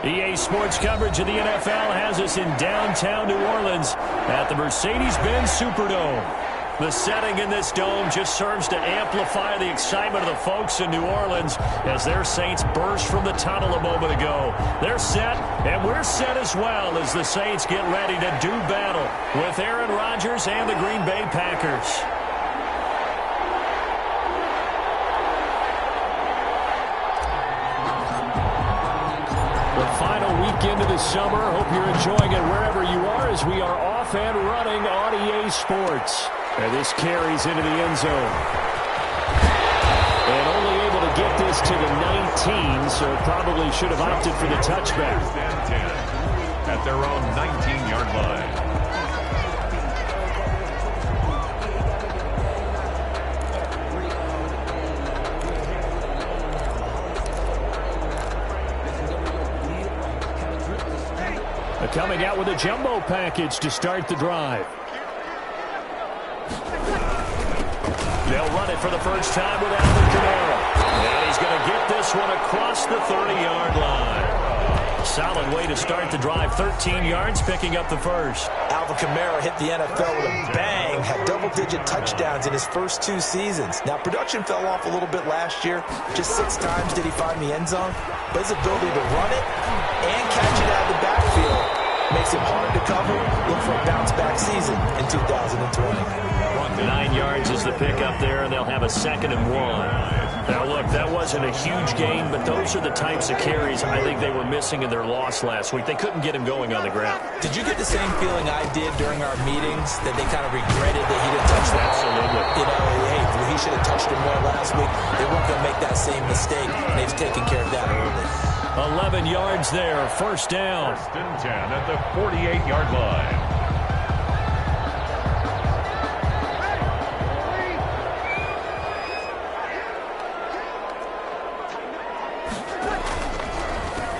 EA Sports coverage of the NFL has us in downtown New Orleans at the Mercedes-Benz Superdome. The setting in this dome just serves to amplify the excitement of the folks in New Orleans as their Saints burst from the tunnel a moment ago. They're set, and we're set as well as the Saints get ready to do battle with Aaron Rodgers and the Green Bay Packers. The final weekend of the summer. Hope you're enjoying it wherever you are as we are off and running on EA Sports. And this carries into the end zone. And only able to get this to the 19, so probably should have opted for the touchback. At their own 19-yard line. Coming out with a jumbo package to start the drive. They'll run it for the first time with Alvin Kamara. And he's going to get this one across the 30-yard line. Solid way to start the drive. 13 yards, picking up the first. Alvin Kamara hit the NFL with a bang. Had double-digit touchdowns in his first 2 seasons. Now, production fell off a little bit last year. Just 6 times did he find the end zone. But his ability to run it and catch it out of the backfield makes it hard to cover. Look for a bounce-back season in 2020. 9 yards is the pickup there, and they'll have a 2nd and 1. Now, look, that wasn't a huge gain, but those are the types of carries I think they were missing in their loss last week. They couldn't get him going on the ground. Did you get the same feeling I did during our meetings, that they kind of regretted that he didn't touch the ball? Absolutely. You know, hey, he should have touched it more last week. They weren't going to make that same mistake, and they've taken care of that early. 11 yards there, first down. 1st and 10 at the 48-yard line.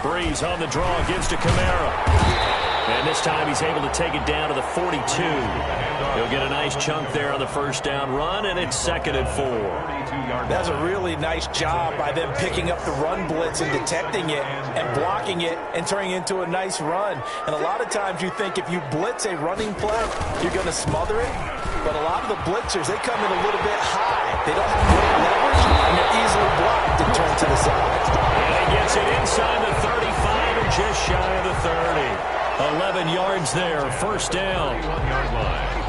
Breeze on the draw, gives to Kamara. And this time he's able to take it down to the 42. He'll get a nice chunk there on the first down run, and it's 2nd and 4. That's a really nice job by them picking up the run blitz and detecting it and blocking it and turning it into a nice run. And a lot of times you think if you blitz a running play, you're going to smother it. But a lot of the blitzers, they come in a little bit high. They don't have great leverage, and they're easily blocked and turned to the side. And he gets it inside the 35 and just shy of the 30. 11 yards there, first down. 1-yard line.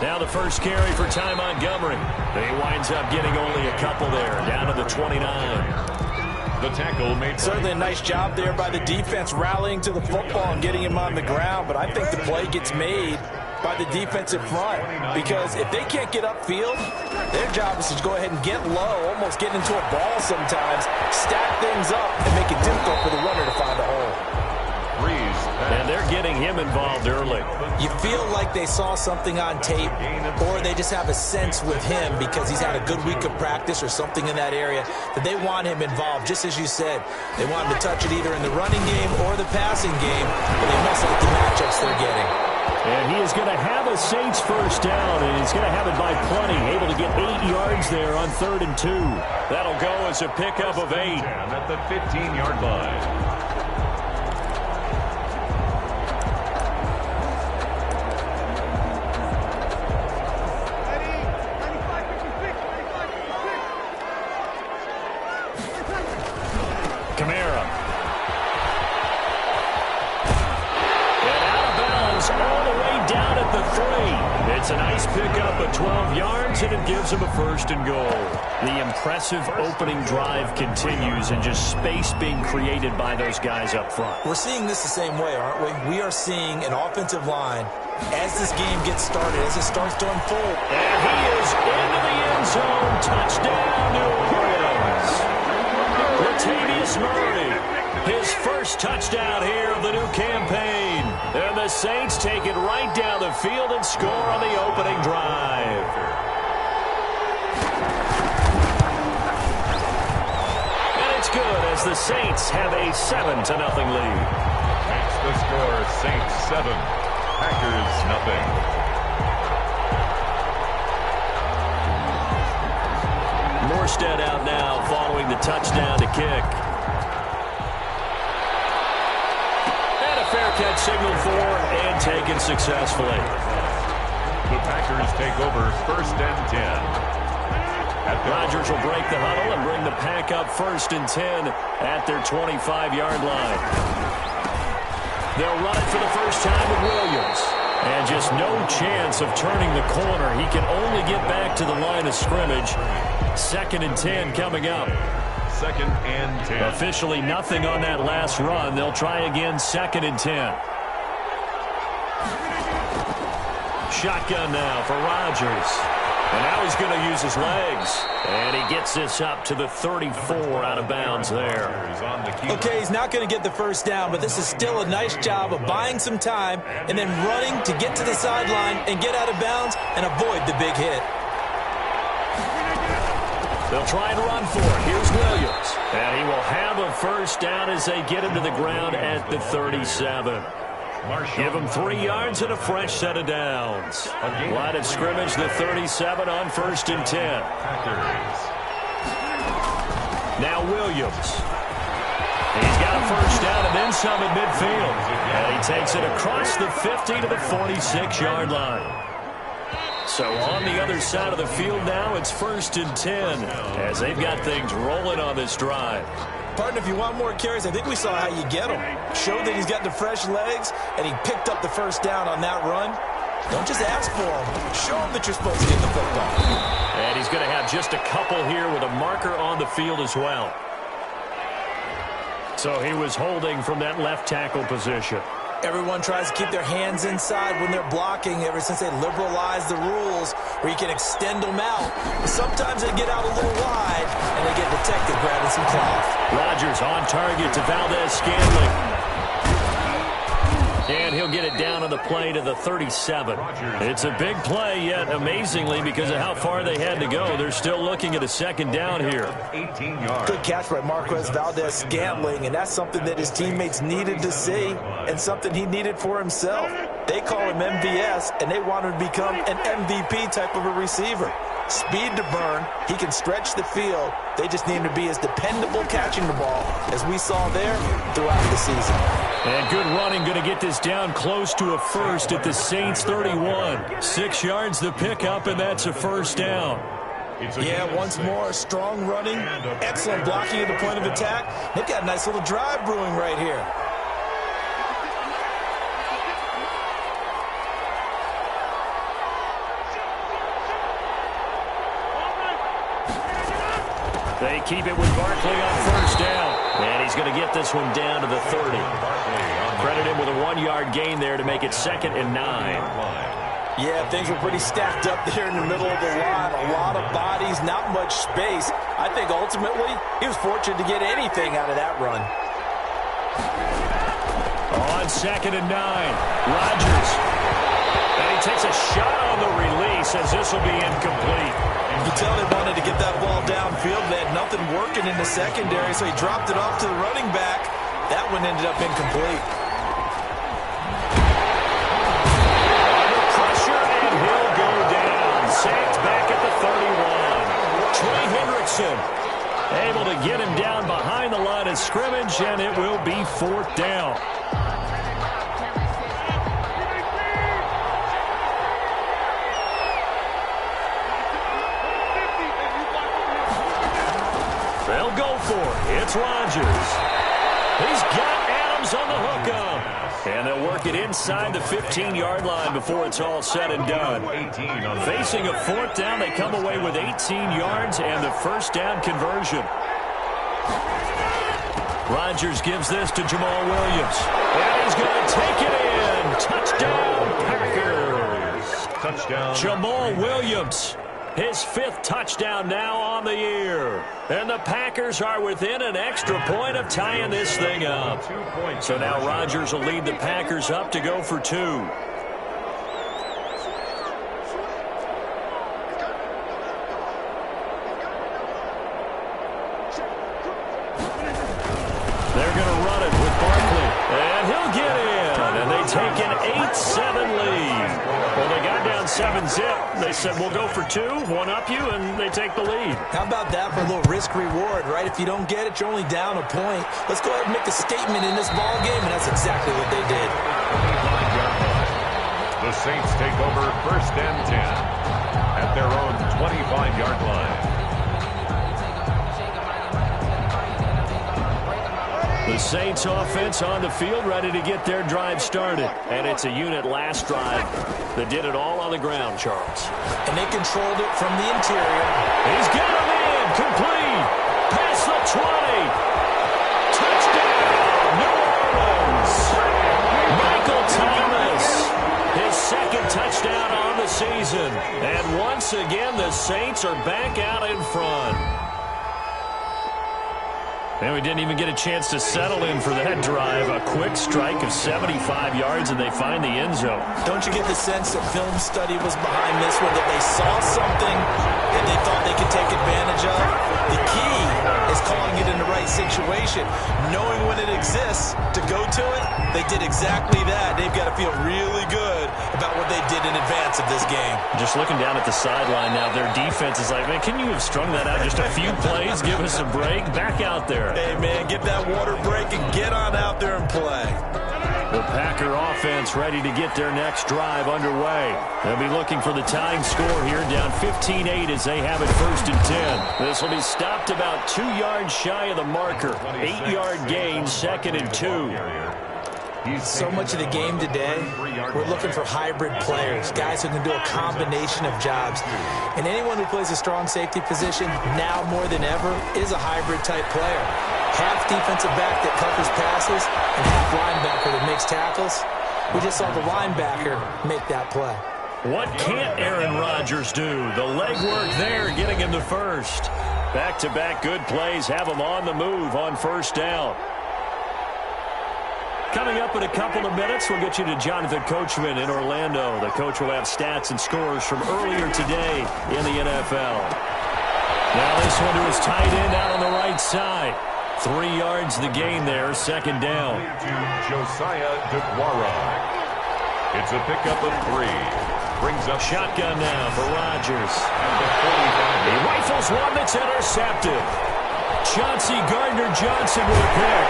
Now the first carry for Ty Montgomery. He winds up getting only a couple there, down to the 29. The tackle made. Certainly a nice job there by the defense rallying to the football and getting him on the ground, but I think the play gets made by the defensive front, because if they can't get upfield, their job is to go ahead and get low, almost get into a ball sometimes, stack things up, and make it difficult for the runner to find a hole. And they're getting him involved early. You feel like they saw something on tape, or they just have a sense with him because he's had a good week of practice or something in that area that they want him involved, just as you said. They want him to touch it either in the running game or the passing game, but they must like the matchups they're getting. And he is going to have a Saints first down, and he's going to have it by plenty, able to get 8 yards there on 3rd and 2. That'll go as a pickup of 8. At the 15-yard line. It's a nice pickup of 12 yards, and it gives him a 1st and goal. The impressive opening drive continues, and just space being created by those guys up front. We're seeing this the same way, aren't we? We are seeing an offensive line, as this game gets started, as it starts to unfold. And he is into the end zone. Touchdown, New Orleans. Latavius Murray, his first touchdown here of the new campaign. And the Saints take it right down the field and score on the opening drive. And it's good as the Saints have a 7-0 lead. That's the score, Saints 7, Packers 0. Armstead out now following the touchdown to kick. And a fair catch signaled for and taken successfully. The Packers take over 1st and 10. Rodgers will break the huddle and bring the Pack up 1st and 10 at their 25-yard line. They'll run it for the first time with Williams. And just no chance of turning the corner. He can only get back to the line of scrimmage. 2nd and 10 coming up. 2nd and 10. Officially nothing on that last run. They'll try again 2nd and 10. Shotgun now for Rodgers. And now he's going to use his legs. And he gets this up to the 34 out of bounds there. Okay, he's not going to get the first down, but this is still a nice job of buying some time and then running to get to the sideline and get out of bounds and avoid the big hit. They'll try and run for it. Here's Williams. And he will have a first down as they get him to the ground at the 37. Give him 3 yards and a fresh set of downs. Line of scrimmage, the 37 on 1st and 10. Now Williams. He's got a first down and then some at midfield. And he takes it across the 50 to the 46-yard line. So on the other side of the field now, it's 1st and 10 as they've got things rolling on this drive. Partner, if you want more carries, I think we saw how you get him. Showed that he's got the fresh legs, and he picked up the first down on that run. Don't just ask for him. Show him that you're supposed to get the football. And he's going to have just a couple here with a marker on the field as well. So he was holding from that left tackle position. Everyone tries to keep their hands inside when they're blocking ever since they liberalized the rules where you can extend them out. But sometimes they get out a little wide, and they get detected grabbing some cloth. Rodgers on target to Valdez-Scantling. And he'll get it down on the play to the 37. It's a big play, yet amazingly, because of how far they had to go, they're still looking at a second down here. 18 yards. Good catch by Marquez Valdez-Scantling, and that's something that his teammates needed to see and something he needed for himself. They call him MVS, and they want him to become an MVP type of a receiver. Speed to burn. He can stretch the field. They just need him to be as dependable catching the ball as we saw there throughout the season. And good running, going to get this down close to a first at the Saints 31. 6 yards the pickup, and that's a first down. Yeah, once more, strong running, excellent blocking at the point of attack. They've got a nice little drive brewing right here. They keep it with Barkley on first down. And he's going to get this one down to the 30. Credit him with a 1-yard gain there to make it 2nd and 9. Yeah, things were pretty stacked up there in the middle of the line. A lot of bodies, not much space. I think ultimately he was fortunate to get anything out of that run. On 2nd and 9, Rodgers. And he takes a shot on the release as this will be incomplete. You can tell they wanted to get that ball downfield. They had nothing working in the secondary, so he dropped it off to the running back. That one ended up incomplete. Under pressure, and he'll go down. Sacked back at the 31. Trey Hendrickson able to get him down behind the line of scrimmage, and it will be 4th down. They'll go for it. It's Rodgers. He's got Adams on the hookup. And they'll work it inside the 15-yard line before it's all said and done. Facing a 4th down, they come away with 18 yards and the first down conversion. Rodgers gives this to Jamal Williams. And he's going to take it in. Touchdown, Packers. Touchdown. Jamal Williams. His 5th touchdown now on the year. And the Packers are within an extra point of tying this thing up. So now Rodgers will lead the Packers up to go for 2. They're going to run it with Barkley. And he'll get in. And they take an 8-7 lead. Well, they got down 7-zip. They said, we'll go for 2, one-up you, and they take the lead. How about that for a little risk-reward, right? If you don't get it, you're only down a point. Let's go ahead and make a statement in this ball game, and that's exactly what they did. The Saints take over 1st and 10 at their own 25-yard line. The Saints offense on the field, ready to get their drive started. And it's a unit last drive that did it all on the ground, Charles. And they controlled it from the interior. He's got him in. Complete. Past the 20. Touchdown, New Orleans. Michael Thomas. His 2nd touchdown on the season. And once again, the Saints are back out in front. And we didn't even get a chance to settle in for that drive. A quick strike of 75 yards, and they find the end zone. Don't you get the sense that film study was behind this one, that they saw something that they thought they could take advantage of? The key is calling it in the right situation. Knowing when it exists to go to it, they did exactly that. They've got to feel really good about what they did in advance of this game. Just looking down at the sideline now, their defense is like, man, can you have strung that out just a few plays? Give us a break. Back out there. Hey, man, get that water break and get on out there and play. The Packer offense ready to get their next drive underway. They'll be looking for the tying score here, down 15-8 as they have it 1st and 10. This will be stopped about 2 yards shy of the marker. 8-yard gain, 2nd and 2. So much of the game today, we're looking for hybrid players, guys who can do a combination of jobs. And anyone who plays a strong safety position, now more than ever, is a hybrid-type player. Half defensive back that covers passes and half linebacker that makes tackles. We just saw the linebacker make that play. What can't Aaron Rodgers do? The legwork there, getting him to 1st. Back-to-back good plays have him on the move on 1st down. Coming up in a couple of minutes, we'll get you to Jonathan Coachman in Orlando. The coach will have stats and scores from earlier today in the NFL. Now this one to his tight end out on the right side. 3 yards the gain there, 2nd down. To Josiah DeGuara. It's a pickup of 3. Brings up shotgun now for Rodgers. He rifles one that's intercepted. Chauncey Gardner-Johnson with a pick.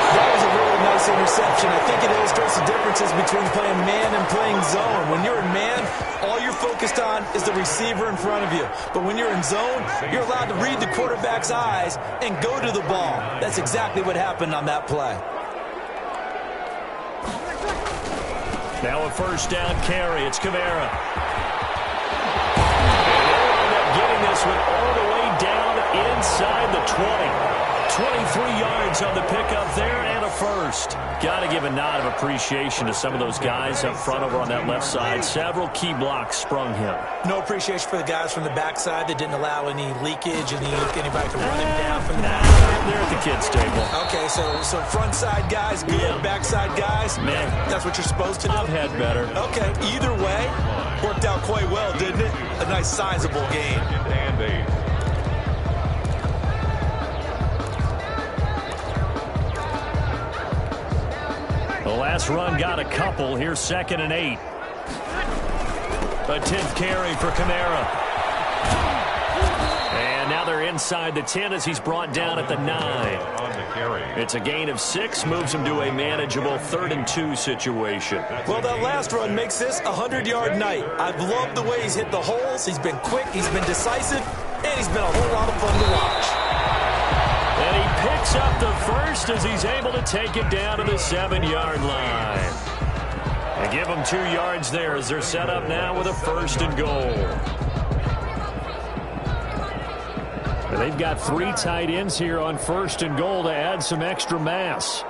That was a really nice interception. I think it illustrates the differences between playing man and playing zone. When you're in man, all you're focused on is the receiver in front of you. But when you're in zone, you're allowed to read the quarterback's eyes and go to the ball. That's exactly what happened on that play. Now a 1st down carry. It's Kamara. They'll end up getting this one all the way down inside the 20. 23 yards on the pickup there and a 1st. Got to give a nod of appreciation to some of those guys up front over on that left side. Several key blocks sprung him. No appreciation for the guys from the backside that didn't allow any leakage, anybody to run him down from the back. They're at the kids' table. Okay, so front side guys, good. Yeah. Backside guys, man, that's what you're supposed to do. I've had better. Okay, either way, worked out quite well, didn't it? A nice sizable game. And 8. The last run got a couple. Here's 2nd and 8. A 10th carry for Kamara. And now they're inside the 10 as he's brought down at the 9. On the carry. It's a gain of 6, moves him to a manageable 3rd and 2 situation. Well, that last run makes this a 100-yard night. I've loved the way he's hit the holes. He's been quick, he's been decisive, and he's been a whole lot of fun to watch. And he picks up the 1st as he's able to take it down to the 7-yard line. They give them 2 yards there as they're set up now with a 1st and goal. And they've got 3 tight ends here on 1st and goal to add some extra mass.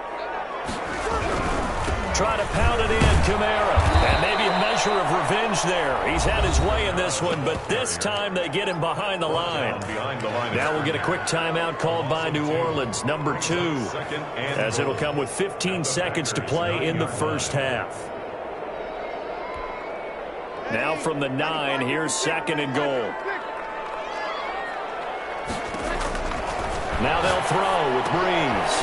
Try to pound it in, Kamara. And maybe a measure of revenge there. He's had his way in this one, but this time they get him behind the line. Now we'll get a quick timeout called by New Orleans, number 2, as it'll come with 15 seconds to play in the 1st half. Now from the 9, here's 2nd and goal. Now they'll throw with Breeze.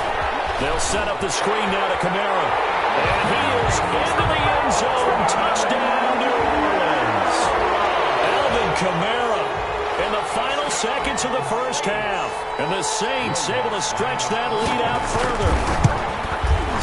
They'll set up the screen now to Kamara. And he is into the end zone. Touchdown, New Orleans. Alvin Kamara in the final seconds of the first half. And the Saints able to stretch that lead out further.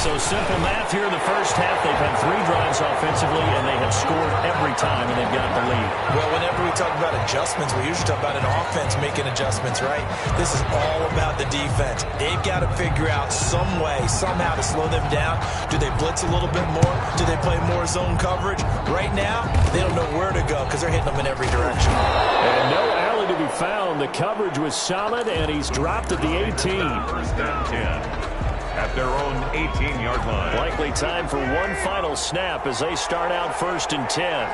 So simple math here in the first half. They've had 3 drives offensively, and they have scored every time, and they've got the lead. Well, whenever we talk about adjustments, we usually talk about an offense making adjustments, right? This is all about the defense. They've got to figure out some way, somehow to slow them down. Do they blitz a little bit more? Do they play more zone coverage? Right now, they don't know where to go because they're hitting them in every direction. And no alley to be found. The coverage was solid, and he's dropped at the 18. First down 10. At their own 18-yard line. Likely time for one final snap as they start out 1st and 10.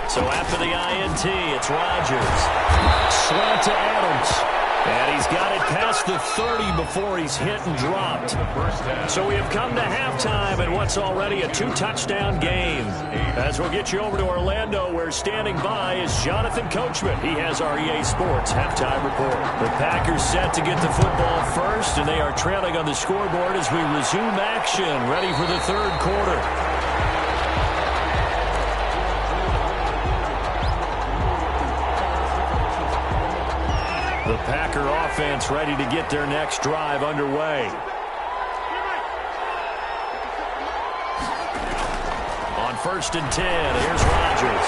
So after the INT, it's Rodgers. Slant to Adams. And he's got it past the 30 before he's hit and dropped. So we have come to halftime in what's already a 2-touchdown game. As we'll get you over to Orlando, where standing by is Jonathan Coachman. He has our EA Sports halftime report. The Packers set to get the football first, and they are trailing on the scoreboard as we resume action, ready for the 3rd quarter. The Packer offense ready to get their next drive underway. On 1st and 10, here's Rodgers.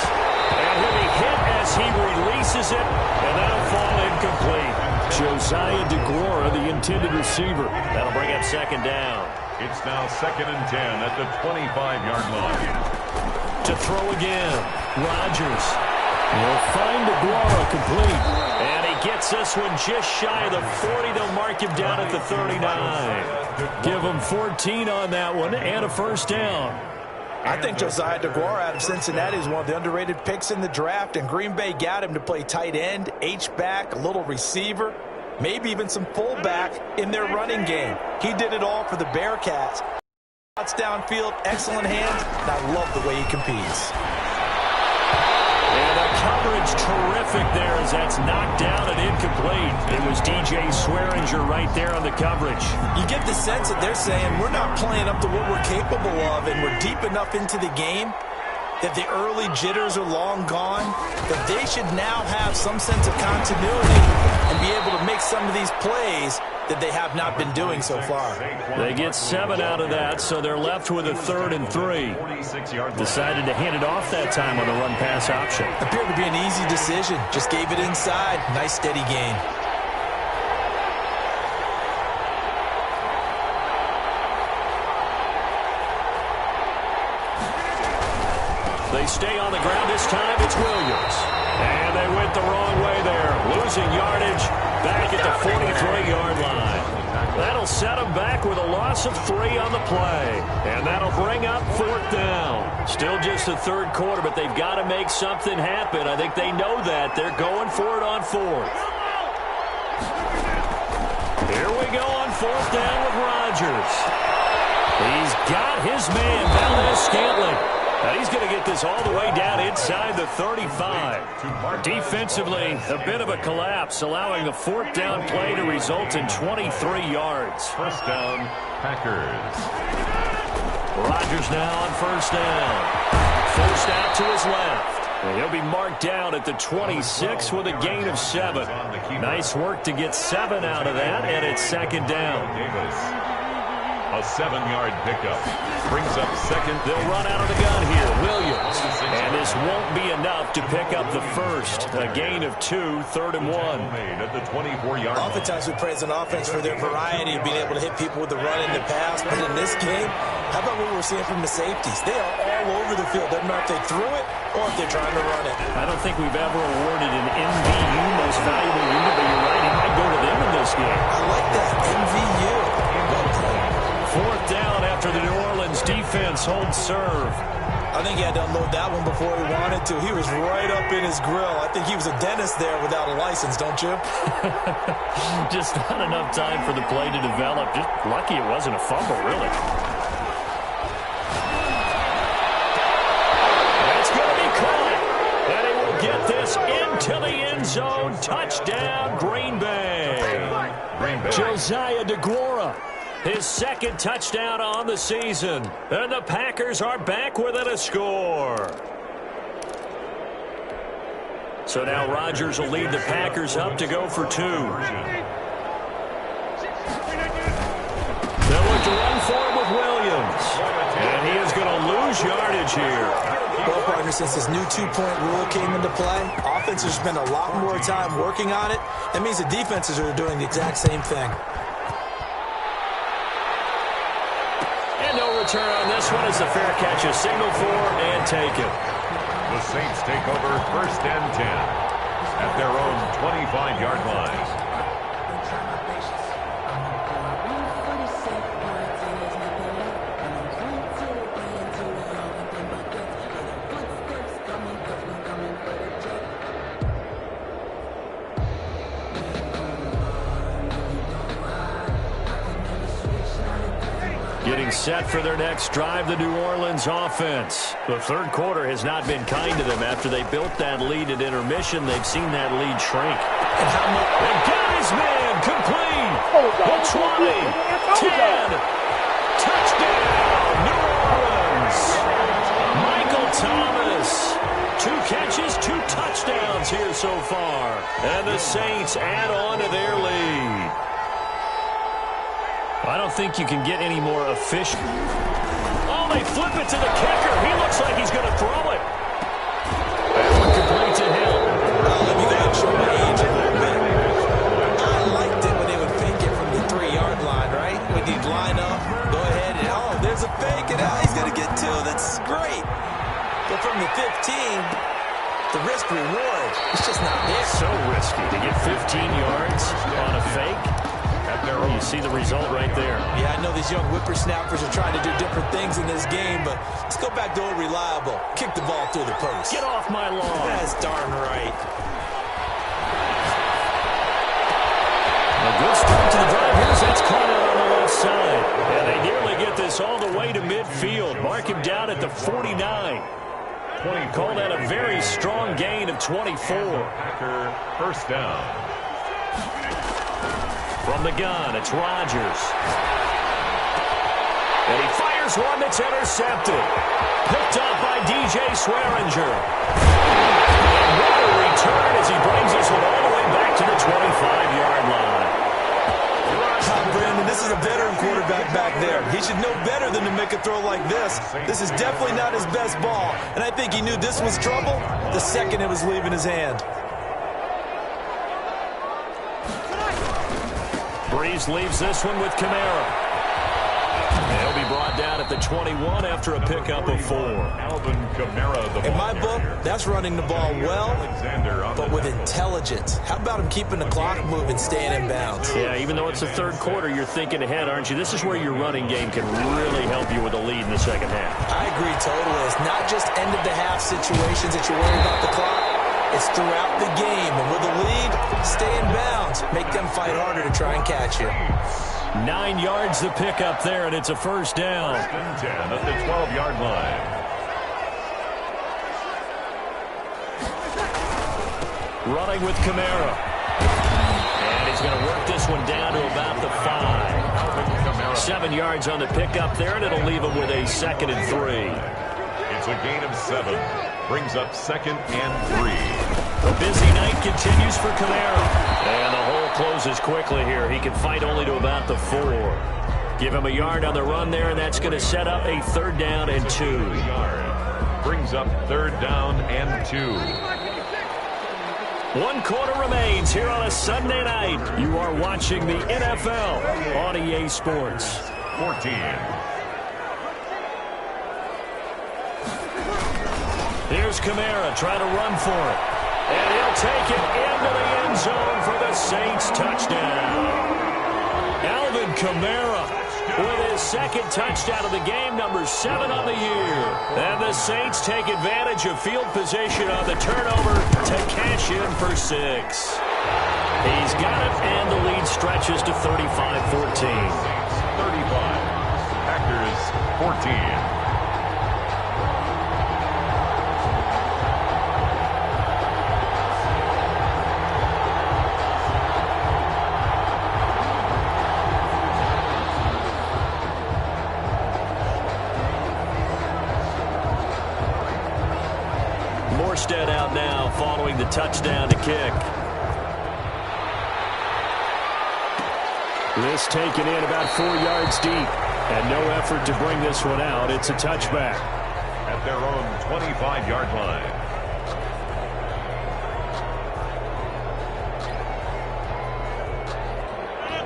And he'll be hit as he releases it, and that'll fall incomplete. Josiah DeGuara, the intended receiver. That'll bring up 2nd down. It's now 2nd and 10 at the 25-yard line. To throw again, Rodgers. He'll find DeGuara complete. And he gets this one just shy of the 40. They'll mark him down at the 39. Give him 14 on that one and a 1st down. I think Josiah DeGuara out of Cincinnati is one of the underrated picks in the draft, and Green Bay got him to play tight end, H-back, a little receiver, maybe even some fullback in their running game. He did it all for the Bearcats. Shots downfield, excellent hands, and I love the way he competes. And the coverage terrific there as that's knocked down and incomplete. It was DJ Swearinger right there on the coverage. You get the sense that they're saying we're not playing up to what we're capable of, and we're deep enough into the game that the early jitters are long gone, that they should now have some sense of continuity and be able to make some of these plays that they have not been doing so far. They get 7 out of that, so they're left with a 3rd and 3. Decided to hand it off that time on the run-pass option. Appeared to be an easy decision. Just gave it inside. Nice, steady gain. They stay on the ground this time. It's Williams. And they went the wrong way there. Losing yardage back at the 43-yard line. That'll set them back with a loss of 3 on the play. And that'll bring up 4th down. Still just the 3rd quarter, but they've got to make something happen. I think they know that. They're going for it on 4th. Here we go on 4th down with Rodgers. He's got his man, Valdes-Scantling. Now he's going to get this all the way down inside the 35. Defensively, a bit of a collapse, allowing the 4th down play to result in 23 yards. 1st down, Packers. Rodgers now on 1st down. Forced out to his left. And he'll be marked down at the 26 with a gain of 7. Nice work to get 7 out of that, and it's 2nd down. Davis. A 7-yard pickup. Brings up 2nd. They'll run out of the gun here. Williams. And this won't be enough to pick up the 1st. A gain of 2, 3rd and 1. Made at the 24-yard line. Oftentimes we praise an offense for their variety of being able to hit people with the run and the pass. But in this game, how about what we're seeing from the safeties? They are all over the field. Doesn't matter if they threw it or if they're trying to run it. I don't think we've ever awarded an MVU most valuable unit, but you're right. He might go to them in this game. I like that. MVU. 4th down after the New Orleans defense holds serve. I think he had to unload that one before he wanted to. He was right up in his grill. I think he was a dentist there without a license, don't you? Just not enough time for the play to develop. Just lucky it wasn't a fumble, really. That's going to be caught. And he will get this into the end zone. Touchdown, Green Bay. Green Bay. Josiah DeGuara. His second touchdown on the season. And the Packers are back within a score. So now Rodgers will lead the Packers up to go for 2. They'll look to run for him with Williams. And he is going to lose yardage here. Well, partner, since this new two-point rule came into play, offenses spend a lot more time working on it. That means the defenses are doing the exact same thing. And no return on this one as the fair catch is signaled for and taken. The Saints take over 1st and 10 at their own 25-yard line. Getting set for their next drive, the New Orleans offense. The third quarter has not been kind to them. After they built that lead at intermission, they've seen that lead shrink. And got his man complete. The 20, 10, touchdown, New Orleans. Michael Thomas, 2 catches, 2 touchdowns here so far. And the Saints add on to their lead. I don't think you can get any more efficient. Oh, they flip it to the kicker. He looks like he's going to throw it. That one complete to him. Let me go ahead and show my age a little bit. I liked it when they would fake it from the 3-yard line, right? When you'd line up, go ahead, and oh, there's a fake, and now he's going to get 2. That's great. But from the 15, the risk-reward, it's just not there. So risky to get 15 yards on a fake. You see the result right there. Yeah, I know these young whippersnappers are trying to do different things in this game, but let's go back to old reliable. Kick the ball through the post. Get off my lawn. That's darn right. A good start to the drive. Here's that's caught out on the left side. And they nearly get this all the way to midfield. Mark him down at the 49. Call that a very strong gain of 24. Packer 1st down. From the gun, it's Rodgers. And he fires one that's intercepted. Picked up by DJ Swearinger. And what a return as he brings this one all the way back to the 25-yard line. Brandon, this is a veteran quarterback back there. He should know better than to make a throw like this. This is definitely not his best ball. And I think he knew this was trouble the second it was leaving his hand. Breeze leaves this one with Kamara. He'll be brought down at the 21 after a pickup of 4. Alvin Kamara, in my book, that's running the ball well, but with intelligence. How about him keeping the clock moving, staying in bounds? Yeah, even though it's the third quarter, you're thinking ahead, aren't you? This is where your running game can really help you with a lead in the second half. I agree totally. It's not just end-of-the-half situations that you worry about the clock. It's throughout the game. And with a lead, stay in bounds. Make them fight harder to try and catch you. 9 yards to pick up there, and it's a 1st down. 1st and 10 at the 12-yard line. Running with Kamara. And he's going to work this one down to about the 5. 7 yards on the pickup there, and it'll leave him with a 2nd and 3. It's a gain of 7. Brings up 2nd and 3. The busy night continues for Kamara. And the hole closes quickly here. He can fight only to about the 4. Give him a yard on the run there, and that's going to set up a 3rd down and 2. Brings up 3rd down and 2. 1 quarter remains here on a Sunday night. You are watching the NFL on EA Sports. 14. Here's Kamara trying to run for it. And he'll take it into the end zone for the Saints touchdown. Alvin Kamara with his 2nd touchdown of the game, number 7 on the year. And the Saints take advantage of field position on the turnover to cash in for 6. He's got it, and the lead stretches to 35-14. 35. Packers 14. Morstead out now following the touchdown to kick. This taken in about 4 yards deep. And no effort to bring this one out. It's a touchback. At their own 25-yard line.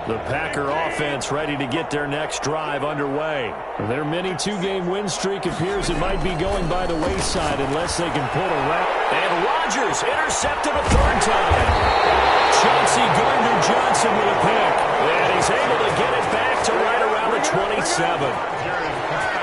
The Packer offense ready to get their next drive underway. Their mini 2-game win streak appears it might be going by the wayside unless they can pull a wrap. And Rodgers intercepted a third time. Chauncey Gardner-Johnson with a pick. And he's able to get it back to right around the 27.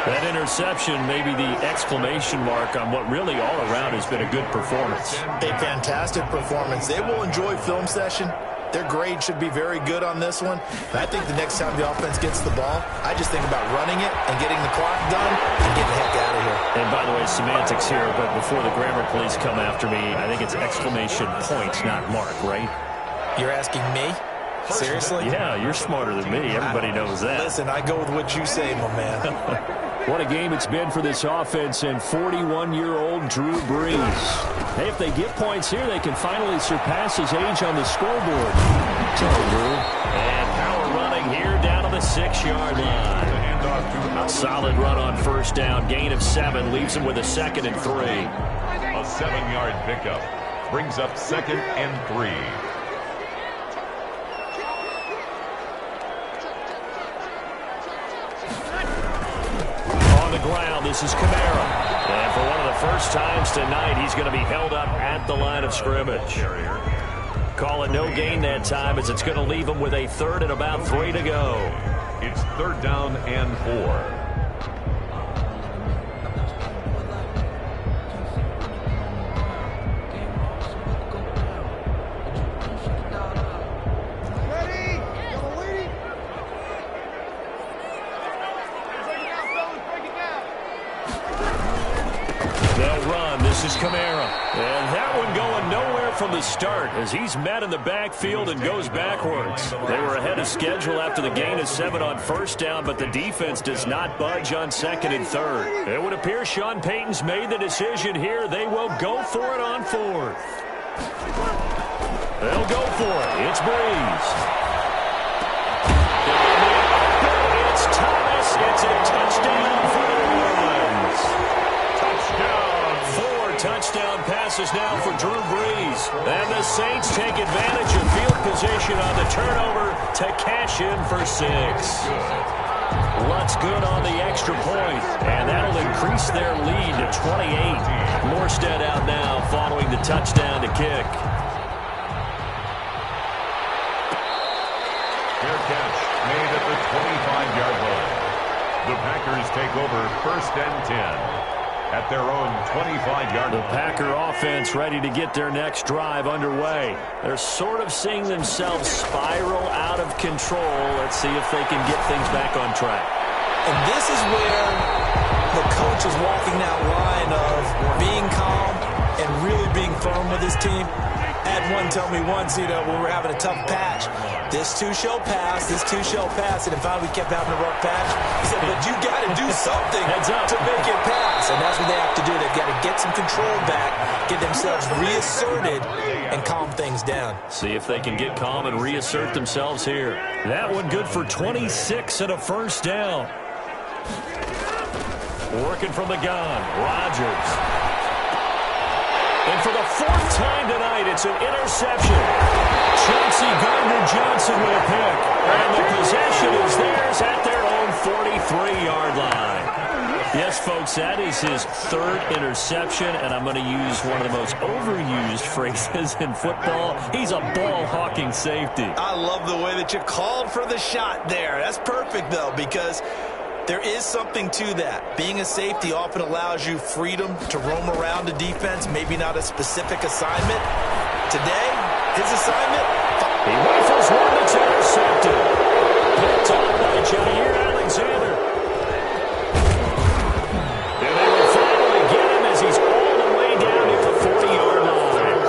That interception may be the exclamation mark on what really all around has been a good performance. A fantastic performance. They will enjoy film session. Their grade should be very good on this one. And I think the next time the offense gets the ball, I just think about running it and getting the clock done and getting the heck out of here. And by the way, semantics here, but before the grammar police come after me, I think it's exclamation point, not mark, right? You're asking me? Seriously? Yeah, you're smarter than me. Everybody knows that. Listen, I go with what you say, my man. What a game it's been for this offense and 41-year-old Drew Brees. Hey, if they get points here, they can finally surpass his age on the scoreboard. So, Drew. And power running here down to the 6-yard line. A solid run on first down. Gain of 7 leaves him with a 2nd and 3. A 7-yard pickup brings up 2nd and 3. Ground. This is Kamara. And for one of the first times tonight, he's going to be held up at the line of scrimmage. Call it no gain that time as it's going to leave him with a 3rd and about 3 to go. It's 3rd down and 4. This is Kamara. And that one going nowhere from the start as he's met in the backfield and goes backwards. They were ahead of schedule after the gain of 7 on first down, but the defense does not budge on 2nd and 3rd. It would appear Sean Payton's made the decision here. They will go for it on 4th. They'll go for it. It's Brees. It's Thomas. It's a touchdown for New Orleans. Touchdown passes now for Drew Brees. And the Saints take advantage of field position on the turnover to cash in for 6. Lutz good on the extra point, and that'll increase their lead to 28. Morstead out now following the touchdown to kick. Fair catch made at the 25-yard line. The Packers take over 1st and 10. At their own 25-yard line. The Packer offense ready to get their next drive underway. They're sort of seeing themselves spiral out of control. Let's see if they can get things back on track. And this is where the coach is walking that line of being calm and really being firm with his team. Had one tell me once, when we were having a tough patch, this too shall pass, this too shall pass. And if we kept having a rough patch, he said, but you got to do something to make it pass. And that's what they have to do. They've got to get some control back, get themselves reasserted, and calm things down. See if they can get calm and reassert themselves here. That one good for 26 and a first down. Working from the gun, Rodgers. And for the 4th time tonight, it's an interception. Chauncey Gardner-Johnson with a pick. And the possession is theirs at their own 43-yard line. Yes, folks, that is his 3rd interception, and I'm going to use one of the most overused phrases in football. He's a ball-hawking safety. I love the way that you called for the shot there. That's perfect, though, because there is something to that. Being a safety often allows you freedom to roam around the defense, maybe not a specific assignment. Today, his assignment, he rifles one that's intercepted. Picked up by Jair Alexander. And they will finally get him as he's all the way down at the 40-yard line.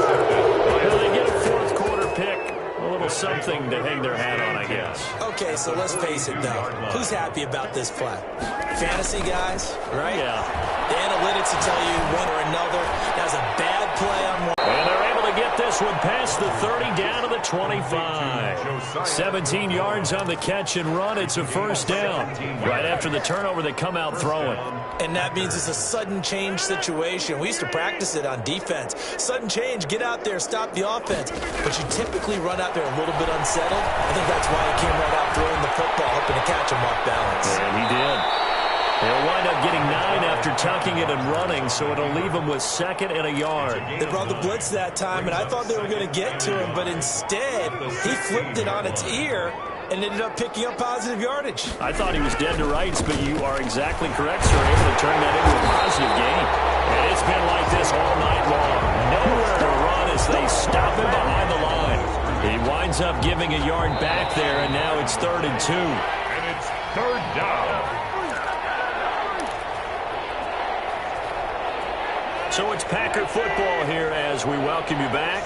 Will they get a 4th quarter pick? A little something to hang their hat on, I guess. Okay, so let's face it, though. Who's happy about this play? Fantasy guys, right? Yeah. The analytics will tell you one or another. That was a bad play on one. And they're able to get this one past the 30 down to the 25. 17 yards on the catch and run. It's a first down. Right after the turnover, they come out throwing. And that means it's a sudden change situation. We used to practice it on defense. Sudden change, get out there, stop the offense. But you typically run out there a little bit unsettled. I think that's why he came right out throwing the football, hoping to catch him off balance. And he did. They'll wind up getting 9 after tucking it and running, so it'll leave them with 2nd and a yard. They brought the blitz that time, and I thought they were going to get to him, but instead, he flipped it on its ear and ended up picking up positive yardage. I thought he was dead to rights, but you are exactly correct, sir. Able to turn that into a positive gain. And it's been like this all night long. Nowhere to run as they stop him behind the line. He winds up giving a yard back there, and now it's 3rd and 2. And it's 3rd down. So it's Packer football here as we welcome you back.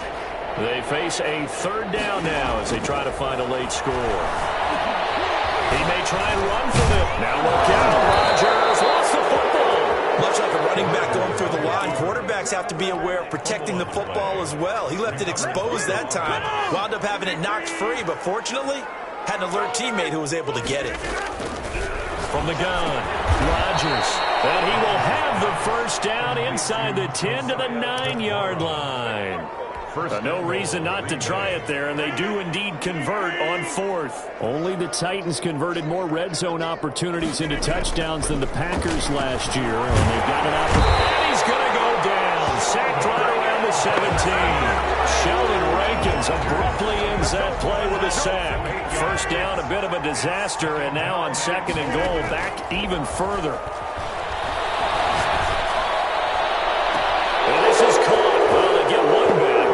They face a 3rd down now as they try to find a late score. He may try and run for them. Now look out. Rodgers lost the football. Much like a running back going through the line, quarterbacks have to be aware of protecting the football as well. He left it exposed that time, wound up having it knocked free, but fortunately, had an alert teammate who was able to get it. From the gun, Rodgers. And he will have the first down inside the 10 to the 9-yard line. No reason not to try it there, and they do indeed convert on 4th. Only the Titans converted more red zone opportunities into touchdowns than the Packers last year, and they've got an opportunity. And he's going to go down. Sacked right around the 17. Sheldon Rankins abruptly ends that play with a sack. First down, a bit of a disaster, and now on 2nd and goal, back even further. And this is caught. Well, they get one back.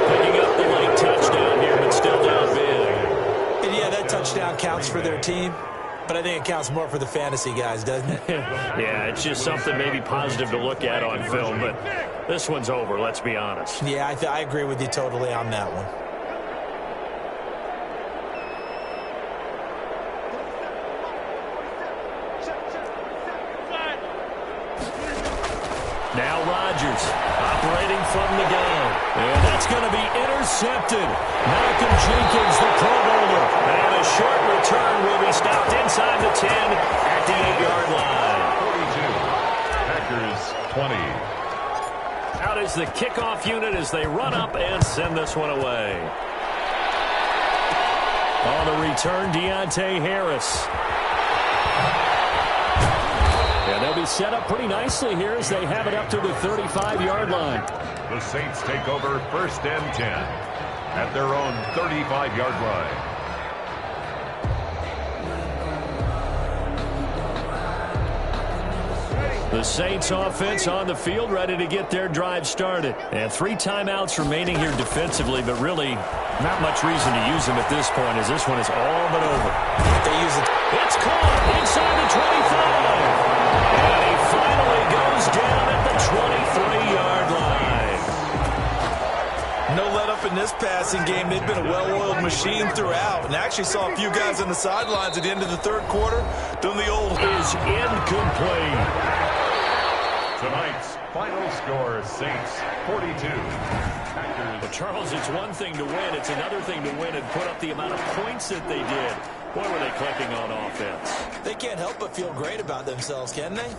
Picking up the late touchdown here, but still down big. And yeah, that touchdown counts for their team, but I think it counts more for the fantasy guys, doesn't it? Yeah, it's just something maybe positive to look at on film, but this one's over, let's be honest. Yeah, I agree with you totally on that one. Now Rodgers operating from the gun. And that's going to be intercepted. Malcolm Jenkins, the Pro Bowler. And a short return will be stopped inside the 10 at the 8-yard line. 42. Packers 20. Out is the kickoff unit as they run up and send this one away. On the return, Deontay Harris. And they'll be set up pretty nicely here as they have it up to the 35-yard line. The Saints take over 1st and 10 at their own 35-yard line. The Saints offense on the field, ready to get their drive started. And 3 timeouts remaining here defensively, but really not much reason to use them at this point as this one is all but over. They use it. It's caught inside the 25. And he finally goes down at the 23-yard line. No let up in this passing game. They've been a well-oiled machine throughout. And actually saw a few guys on the sidelines at the end of the 3rd quarter doing the old Is incomplete. Tonight's final score, Saints 42. But Charles, it's one thing to win. It's another thing to win and put up the amount of points that they did. Boy, were they clicking on offense. They can't help but feel great about themselves, can they?